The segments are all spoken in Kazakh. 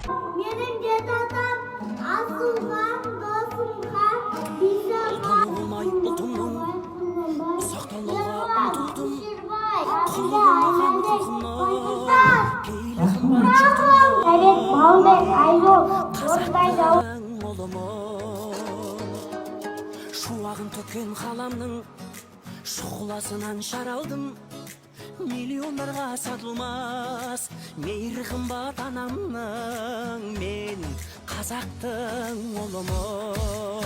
Benim cedadan asılgan, dostumgan, bize Olmay oldumum, saqtanlığa ұмтылдым. Құлығымаған құлқына, пейлігім бар жұтыма. Evet, Muhammed Ayol, Қазақтың ұлымын, шуағын төккен қаламның шұғыласынан шаралдым. Миллиондарға сатылмас мейірі қымбат анамның, мен қазақтың ұлымын.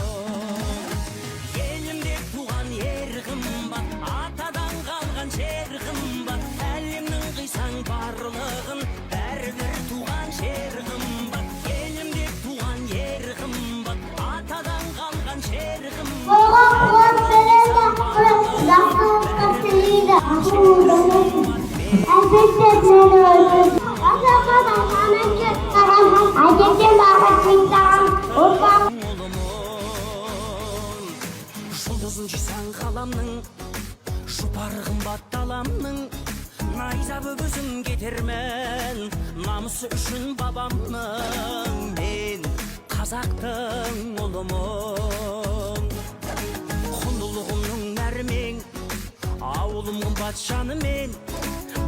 Елімде туған ер қымбат, атадан қалған жер қымбат, әлемнің қисаң барлығын бәрібір туған жер қымбат. Елімде туған ер қымбат, атадан қалған жер қымбат. Oğlan kulak verene, lafı katılıyla akıllı. Elbette beni öldürdü. Azakadan sanatçı karanlık, acıcı bağırtıktan, ortak. Жұлдызын жисаң қаламның, жұпары қымбат даламның, найза бөгізін кетермен, намысы үшін бабамның, мен қазақтың ұлымын. Құндылығымның нәрмен, ауылым қымбат жанымен,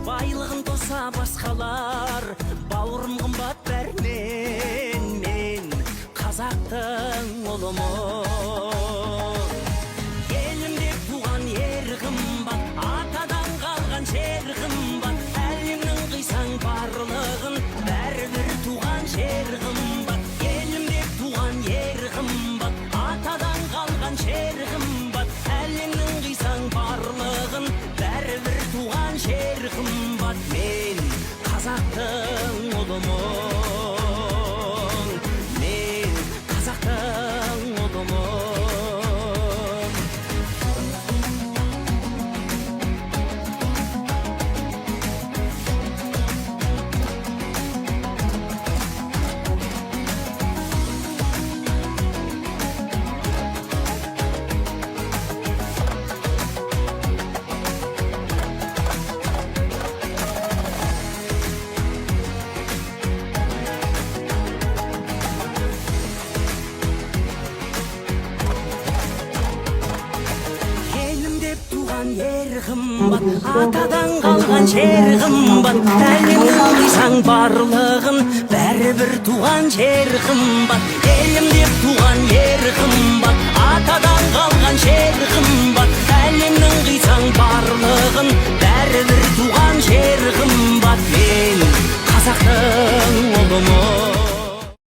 байлығын тоса басқалар, бауырым қымбат бәрінен, мен қазақтың ұлымын. Елімде туған ер қымбат, атадан қалған жер қымбат, әлемнің қисаң барлығын бәрібір туған жер қымбат. Елімде туған ер қымбат, атадан қалған жер қымбат, әлемнің қисаң барлығын бәрібір туған жер қымбат. Мен қазақтың ұлымын, мен қазақтың ұлымын. Ер қымбат, атадан қалған жер қымбат, әлемнің қисаң барлығын бәрібір туған жер қымбат. Елімде туған ер қымбат, атадан қалған жер қымбат, әлемнің қисаң барлығын бәрібір туған жер